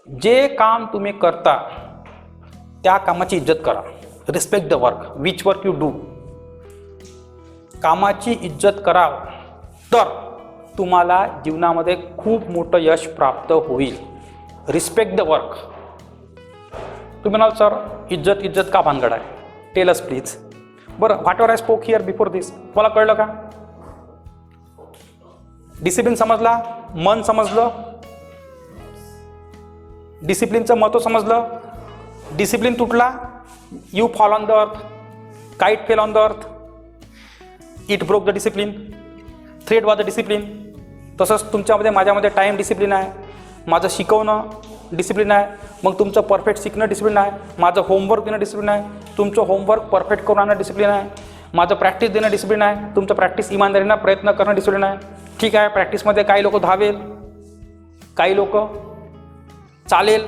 जे काम तुम्ही करता त्या कामाची इज्जत करा. Respect the work which work you do. कामाची इज्जत करा तर तुम्हाला जीवनामध्ये खूप मोठं यश प्राप्त होईल. Respect the work. तुम्ही म्हणाल सर इज्जत इज्जत का भानगड आहे? Tell us please. बरं, whatever I spoke here before this तुम्हाला कळलं का? डिसिप्लिन समजला, मन समजलं, डिसिप्लिनचं महत्त्व समजलं. डिसिप्लिन तुटला, you fall on the earth, kite fell on the earth, it broke the discipline, thread was the discipline. तसंच तुमच्यामध्ये माझ्यामध्ये टाईम डिसिप्लिन आहे, माझं शिकवणं डिसिप्लिन आहे, मग तुमचं परफेक्ट शिकणं डिसिप्लिन आहे, माझं होमवर्क देणं डिसिप्लिन आहे, तुमचं होमवर्क परफेक्ट करून आणणं डिसिप्लिन आहे, माझं प्रॅक्टिस देणं डिसिप्लिन आहे, तुमचं प्रॅक्टिस इमानदारीनं प्रयत्न करणं डिसिप्लिन आहे. ठीक आहे, प्रॅक्टिसमध्ये काही लोक धावेल, काही लोक चालेल,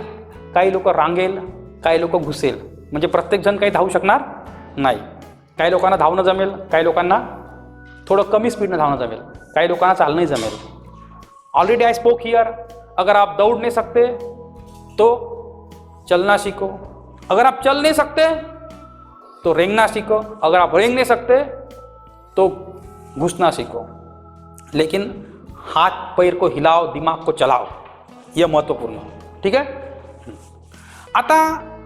काही लोक रांगेल, काही लोक घुसेल. म्हणजे प्रत्येकजण काही धावू शकणार नाही. काही लोकांना धावणं जमेल, काही लोकांना थोडं कमी स्पीडनं धावणं जमेल, काही लोकांना चालणंही जमेल. Already I spoke here. अगर आप दौड़ नहीं सकते तो चलना सीखो. अगर आप चल नहीं सकते तो रेंगना सीखो. अगर आप रेंग नहीं सकते तो घुसना सीखो. लेकिन हाथ पैर को हिलाओ, दिमाग को चलाओ. यह महत्वपूर्ण. ठीक आहे. आता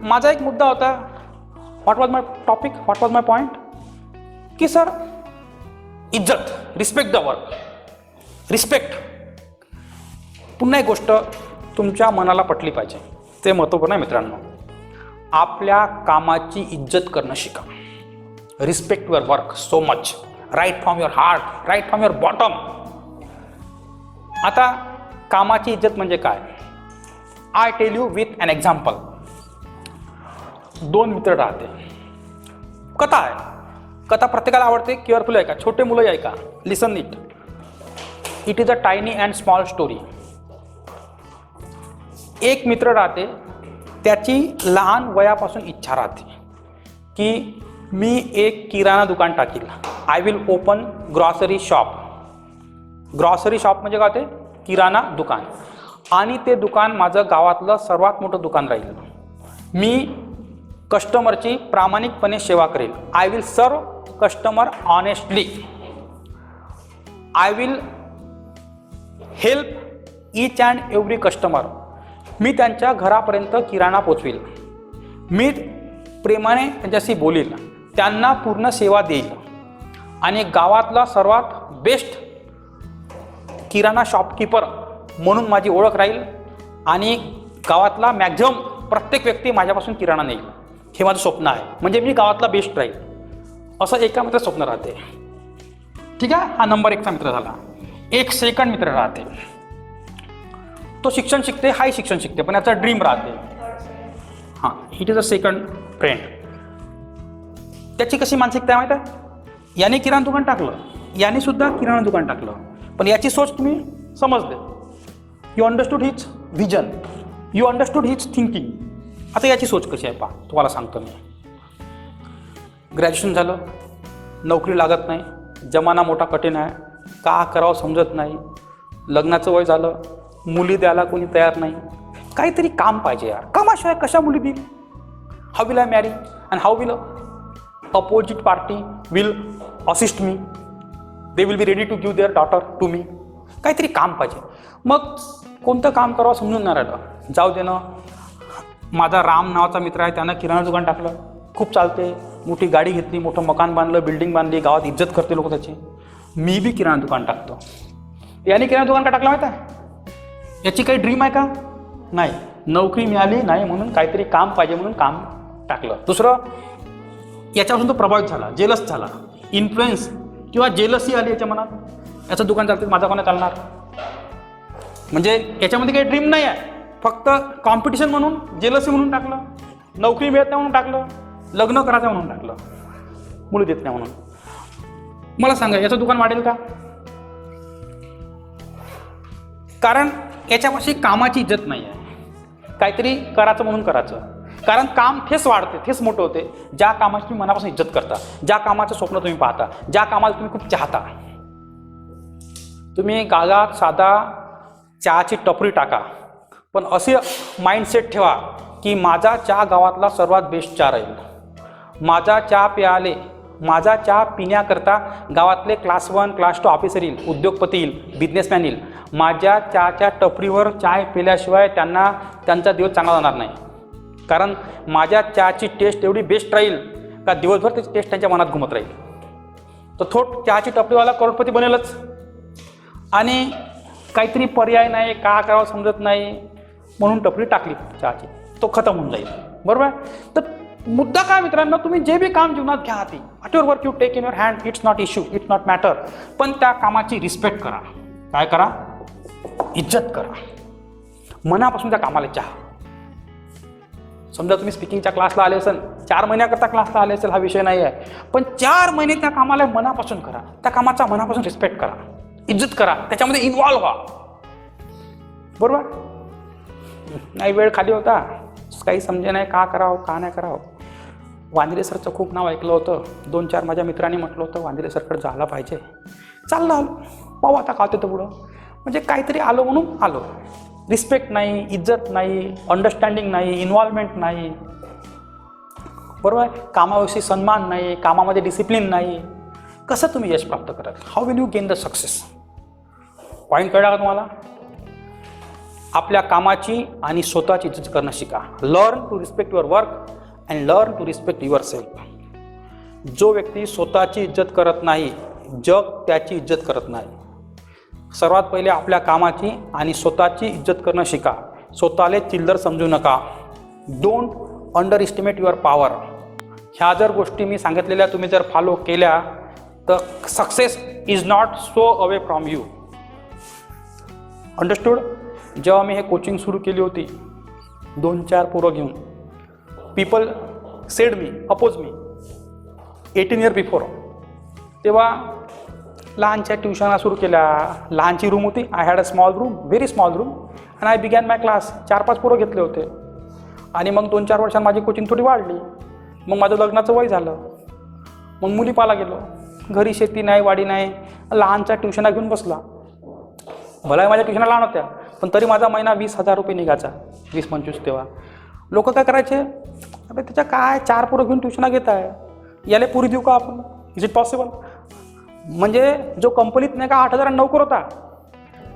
माझा एक मुद्दा होता. What was my topic, what was my point, की सर इज्जत, रिस्पेक्ट द वर्क, रिस्पेक्ट. पुन्हा एक गोष्ट तुमच्या मनाला पटली पाहिजे, ते महत्त्वपूर्ण आहे मित्रांनो. आपल्या कामाची इज्जत करणं शिका. Respect your work so much. Right from your heart, right from your bottom. आता कामाची इज्जत म्हणजे काय? I tell you with an example. दोन मित्र राहते. कथा आहे. कथा प्रत्येकाला आवडते. केअरफुल आहे का? छोटे मुलंही आहे का? लिसन नीट. It is a tiny and small story. एक मित्र राहते, त्याची लहान वयापासून इच्छा राहते की मी एक किराणा दुकान टाकील. I will open grocery shop. Grocery shop म्हणजे काय? ते किराणा दुकान. आणि ते दुकान माझं गावातलं सर्वात मोठं दुकान राहील. मी कस्टमरची प्रामाणिकपणे सेवा करेल. I will serve customer honestly. I will help each and every customer. मी त्यांच्या घरापर्यंत किराणा पोचवेल. मी प्रेमाने त्यांच्याशी बोलेल, त्यांना पूर्ण सेवा देईल आणि गावातला सर्वात बेस्ट किराणा शॉपकीपर म्हणून माझी ओळख राहील आणि गावातला मॅक्झिमम प्रत्येक व्यक्ती माझ्यापासून किराणा नेईल. हे माझं स्वप्न आहे. म्हणजे मी गावातला बेस्ट राहील असं एका मित्र स्वप्न राहते. ठीक आहे. हा नंबर 1चा मित्र झाला. एक सेकंड मित्र राहते. तो शिक्षण शिकते, हाही शिक्षण शिकते, पण याचा ड्रीम राहते. हां, it is a second friend. त्याची कशी मानसिकता आहे माहीत आहे? याने किराणा दुकान टाकलं, याने सुद्धा किराणा दुकान टाकलं, पण याची सोच तुम्ही समजले. You understood his vision, you understood his thinking. आता याची सोच कशी आहे पहा, तुम्हाला सांगतो मी. ग्रॅज्युएशन झालं, नोकरी लागत नाही, जमाना मोठा कठीण आहे, का करावं समजत नाही, लग्नाचं वय झालं, मुली द्यायला कोणी तयार नाही, काहीतरी काम पाहिजे यार. कामाशिवाय कशा मुली देईल? How will I marry and how will opposite party will assist me. They will be ready to give their daughter to me. काहीतरी काम पाहिजे. मग कोणतं काम करावं समजून नाही राहिलं. जाऊ दे ना, माझा राम नावाचा मित्र आहे, त्यानं किराणा दुकान टाकलं, खूप चालते, मोठी गाडी घेतली, मोठं मकान बांधलं, बिल्डिंग बांधली, गावात इज्जत करते लोक त्याची. मी बी किराणा दुकान टाकतो. याने किराणा दुकान का टाकलं माहीत आहे? याची काही ड्रीम आहे का? नाही. नोकरी मिळाली नाही म्हणून काहीतरी काम पाहिजे म्हणून काम टाकलं. दुसरं, याच्यापासून तो प्रभावित झाला, जेलस झाला, इन्फ्लुएन्स किंवा जेलसी आली याच्या मनात. याचं दुकान चालते, माझा कोणा चालणार? म्हणजे याच्यामध्ये काही ड्रीम नाही आहे, फक्त कॉम्पिटिशन म्हणून, जेलसी म्हणून टाकलं, नोकरी मिळत नाही म्हणून टाकलं, लग्न करायचं म्हणून टाकलं, मुली देत नाही म्हणून. मला सांगा, याचं दुकान वाढेल का? कारण याच्यापाशी कामाची इज्जत नाही आहे. काहीतरी करायचं म्हणून करायचं. कारण काम ठेस वाढते, ठेस मोठं होते ज्या कामाची तुम्ही मनापासून इज्जत करता, ज्या कामाचं स्वप्न तुम्ही पाहता, ज्या कामाला तुम्ही खूप चाहता. तुम्ही गावात साधा चहाची टपरी टाका, पण असे माइंडसेट ठेवा की माझा चहा गावातला सर्वात बेस्ट चहा राहील. माझा चहा पिण्याकरता गावातले क्लास 1 क्लास 2 ऑफिसर येईल, उद्योगपती येईल, बिझनेसमॅन येईल. माझ्या चहाच्या टपरीवर चाय पिल्याशिवाय त्यांचा दिवस चांगला जाणार नाही. कारण माझ्या चहाची टेस्ट एवढी बेस्ट राहील का दिवसभर त्याची टेस्ट त्यांच्या मनात घुमत राहील. तर चहाची टपरीवाला करोडपती बनेलच. आणि काहीतरी पर्याय नाही, का करावं समजत नाही म्हणून टपरी टाकली चहाची, तो खतम होऊन जाईल. बरोबर आहे. तर मुद्दा काय मित्रांनो, तुम्ही जे बी काम जीवनात घ्या हाती, what your work you take in your hand, it's not issue, it's not matter. पण त्या कामाची रिस्पेक्ट करा. काय करा? इज्जत करा. मनापासून त्या कामाला चहा. समजा तुम्ही स्पीकिंगच्या क्लासला आले असेल, 4 महिन्याकरता क्लासला आले असेल, हा विषय नाही आहे. पण 4 महिने त्या कामाला मनापासून करा. त्या कामाचा मनापासून रिस्पेक्ट करा, इज्जत करा, त्याच्यामध्ये इन्व्हॉल्व व्हा. बरोबर. नाही वेळ खाली होता, काही समजे नाही का करावं का नाही करावं. वांद्रे सरचं खूप नाव ऐकलं होतं. 2-4 माझ्या मित्रांनी म्हटलं होतं वांद्रे सरकडे जायला पाहिजे. चाललं आलो, पाहू आता का होतं पुढं. म्हणजे काहीतरी आलो म्हणून आलो. रिस्पेक्ट नाही, इज्जत नाही, अंडरस्टँडिंग नाही, इन्व्हॉल्वमेंट नाही. बरोबर आहे. कामाविषयी सन्मान नाही, कामामध्ये डिसिप्लिन नाही. कसं तुम्ही यश प्राप्त कराल? How will you gain the success? Point कळला का तुम्हाला? आपल्या कामाची आणि स्वतःची इज्जत करणं शिका. Learn to respect your work and learn to respect yourself. जो व्यक्ती स्वतःची इज्जत करत नाही, जग त्याची इज्जत करत नाही. सर्वात पहिले आपल्या कामाची आणि स्वतःची इज्जत करणं शिका. स्वतःला चिल्लर समजू नका. Don't under estimate your power. ह्या जर गोष्टी मी सांगितलेल्या तुम्ही जर फॉलो केल्या तर success is not so away from you. Understood. जेव्हा मी हे कोचिंग सुरू केली होती 2-4 पोरं घेऊन, पीपल सेड मी, अपोज मी 18 years बिफोर. तेव्हा लहानच्या ट्युशना सुरू केल्या. लहानची रूम होती. I had a small room, very small room, and I begin my class. 4-5 पोरं घेतले होते. आणि मग 2-4 वर्षांत माझी कोचिंग थोडी वाढली. मग माझं लग्नाचं वय झालं. मग मुली पाहायला गेलो. घरी शेती नाही, वाडी नाही. लहानच्या ट्युशना घेऊन बसला. भला माझ्या ट्युशना लहान होत्या, पण तरी माझा महिना 20,000 रुपये निघायचा. 20-25. तेव्हा लोक काय करायचे, अबे त्याच्या काय 4 पोरं घेऊन ट्युशना घेत आहे, याला पुरी देऊ का आपण? Is it possible? म्हणजे जो कंपनीत नाही का 8,000 नोकर होता,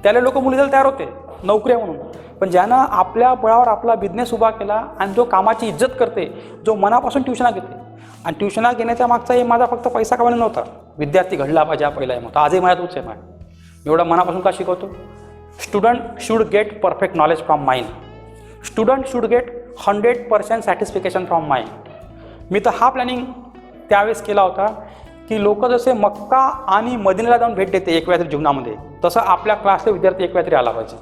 त्याला लोक मुली द्यायला तयार होते नोकऱ्या म्हणून. पण ज्यानं आपल्या बळावर आपला बिझनेस उभा केला आणि जो कामाची इज्जत करते, जो मनापासून ट्युशना घेते. आणि ट्युशना घेण्याच्या मागचा हे माझा फक्त पैसा कमावणे नव्हता. विद्यार्थी घडला पाहिजे हा पहिला एम होता. आजही माझ्या तोच एम आहे. एवढा मनापासून का शिकवतो? Student should get perfect knowledge from mind. Student should get 100% satisfaction from mind. मी तर हा प्लॅनिंग त्यावेळेस केला होता की लोक जसे मक्का आणि मदिनाला जाऊन भेट देते एक वेळा तरी जीवनामध्ये, तसं आपल्या क्लासचे विद्यार्थी एक वेळा तरी आला पाहिजे.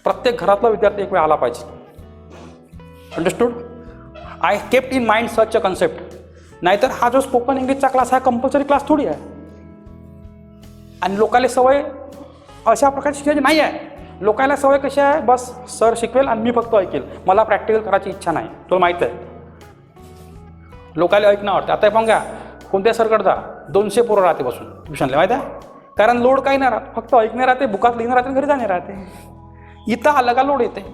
प्रत्येक घरातला विद्यार्थी एक वेळ आला पाहिजे. Understood. I kept in mind such a concept. नाहीतर हा जो स्पोकन इंग्लिशचा क्लास हा कंपल्सरी क्लास थोडी आहे. आणि लोकांना सवय अशा प्रकारची शिकायची नाही आहे. लोकांना सवय कशी आहे, बस सर शिकवेल आणि मी फक्त ऐकेल, मला प्रॅक्टिकल करायची इच्छा नाही. तुला माहीत आहे लोकांना ऐकणं आवडतं. आता पण घ्या, कोणत्या सरकडे जा, 200 पोरं राहते बसून ट्युशनला, माहीत आहे. कारण लोड काही नाही राहत, फक्त ऐकणे राहते, बुकात लिहिणं राहते, घरी जाणे राहते. इथं आलं का लोड येते.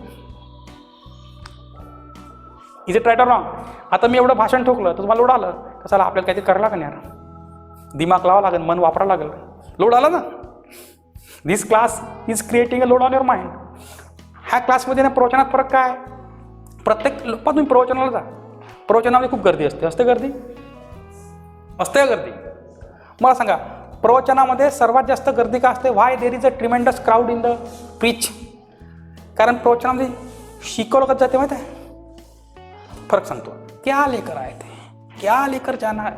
Is it right or wrong? आता मी एवढं भाषण ठोकलं तर तुम्हाला लोड आलं कसाला? आपल्याला काहीतरी करायला लागेल यार, दिमाग लावा लागेल, मन वापरावं लागेल. लोड आला ना. This class is creating a load on your mind. ह्या क्लासमध्ये ना प्रवचनात फरक काय? प्रत्येक लोक तुम्ही प्रवचनाला जा, प्रवचनामध्ये खूप गर्दी असते. असते गर्दी? असते गर्दी. मला सांगा प्रवचनामध्ये सर्वात जास्त गर्दी का असते? Why there is a tremendous crowd in the preach? कारण प्रवचनामध्ये शिकवलं कसं जाते माहीत आहे? फर्क सांगतो. क्या लेकर आए थे, क्या लेकर जाना है,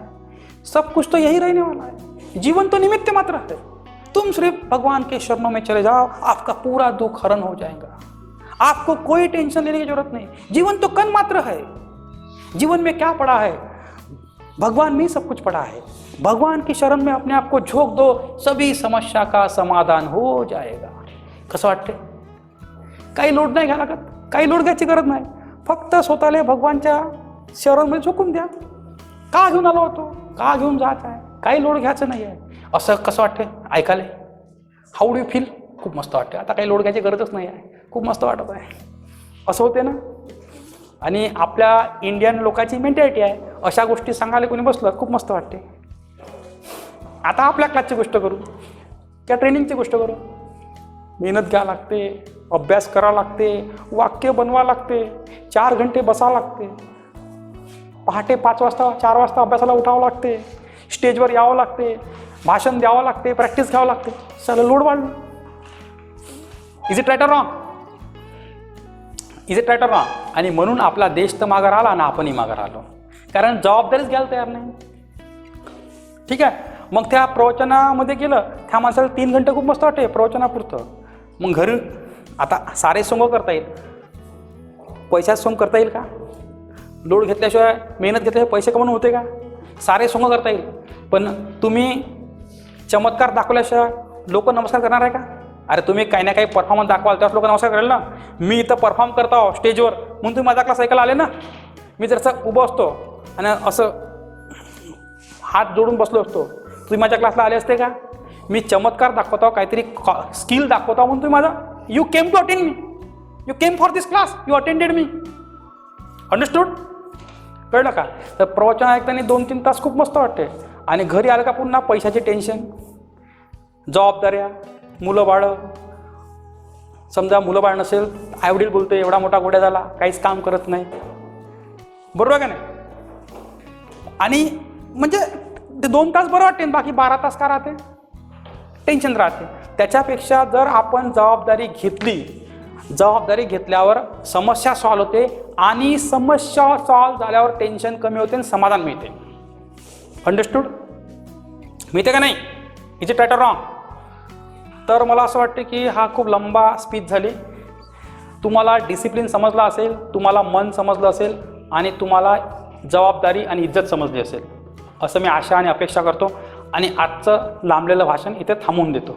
सब कुछ तो यही रहने वाला है. जीवन तो निमित्त मात्र है. तुम सिर्फ भगवान के चरणों में चले जाओ, आपका पूरा दुख हरण हो जाएगा. आपको कोई टेंशन लेने की जरूरत नहीं. जीवन तो कण मात्र है. जीवन में क्या पड़ा है? भगवान में सब कुछ पड़ा है. भगवान की शरण में अपने आप को झोंक दो, सभी समस्या का समाधान हो जाएगा. कसं वाटते? काही लोड नाही घ्या लागत, काही लोड घ्यायची गरज नाही. फक्त स्वतःला भगवानच्या शरणमध्ये झोकून द्या. का घेऊन आलो होतो, का घेऊन जायचं आहे, काही लोड घ्यायचं नाही आहे. असं कसं वाटते ऐकायला? How do you feel? खूप मस्त वाटते. आता काही लोड घ्यायची गरजच नाही आहे. खूप मस्त वाटत आहे. असं होते ना. आणि आपल्या इंडियन लोकांची मेंटॅलिटी आहे, अशा गोष्टी सांगायला कोणी बसलं खूप मस्त वाटते. आता आपल्या क्लासची गोष्ट करू किंवा ट्रेनिंगची गोष्ट करू. मेहनत घ्यावं लागते, अभ्यास करावं लागते, वाक्य बनवावं लागते, 4 घंटे बसावं लागते, पहाटे 5 वाजता 4 वाजता अभ्यासाला उठावं लागते, स्टेजवर यावं लागते, भाषण द्यावं लागते, प्रॅक्टिस घ्यावं लागते. सगळं लोड वाढलं. Is it right or wrong? Is it right or wrong? आणि म्हणून आपला देश तर मागं राहिला ना, आपणही मागं राहिलो, कारण जबाबदारीच घ्यायला तयार नाही. ठीक आहे. मग त्या प्रवचनामध्ये गेलं, त्या माणसाला 3 घंटे खूप मस्त वाटते प्रवचनापुरतं. मग घरी आता सारे सोंग करता येईल, पैशात सोंग करता येईल का? लोड घेतल्याशिवाय, मेहनत घेतल्याशिवाय पैसे कमवणं होते का? सारे सोंग करता येईल, पण तुम्ही चमत्कार दाखवल्याशिवाय लोक नमस्कार करणार आहे का? अरे तुम्ही काही ना काही परफॉर्मन्स दाखवाल त्याच लोक नमस्कार करेल ना. मी इथं परफॉर्म करता हो स्टेजवर म्हणून तुम्ही माझा क्लास ऐकायला आले ना. मी जर असं उभं असतो आणि असं हात जोडून बसलो असतो, तुम्ही माझ्या क्लासला आले असते का? मी चमत्कार दाखवतो, काहीतरी स्किल दाखवतो म्हणून तुम्ही माझा you came to attend me, you came for this class, you attended me. Understood? कळलं का? तर प्रवचन ऐकताना 2-3 तास खूप मस्त वाटते. आणि घरी आलं का पुन्हा पैशाचे टेन्शन, जबाबदाऱ्या, मुलं बाळं. समजा मुलं बाळ नसेल, आईवडील बोलते एवढा मोठा गोड्या झाला, काहीच काम करत नाही. बरोबर का नाही? आणि म्हणजे ते 2 तास बरं वाटते, बाकी 12 तास का राहते? टेन्शन राहते. त्याच्यापेक्षा जर आपण जबाबदारी घेतली, जबाबदारी घेतल्यावर समस्या सॉल्व होते, आणि समस्या सॉल्व झाल्यावर टेन्शन कमी होते आणि समाधान मिळते. अंडरस्टूड? मिळते का नाही? Is it right or wrong? तर मला असं वाटते की हा खूप लंबा स्पीच झाली. तुम्हाला डिसिप्लिन समजला असेल, तुम्हाला मन समजलं असेल, आणि तुम्हाला जबाबदारी आणि इज्जत समजली असेल, असं मी आशा आणि अपेक्षा करतो. आणि आजचं लांबलेलं भाषण इथे थांबवून देतो.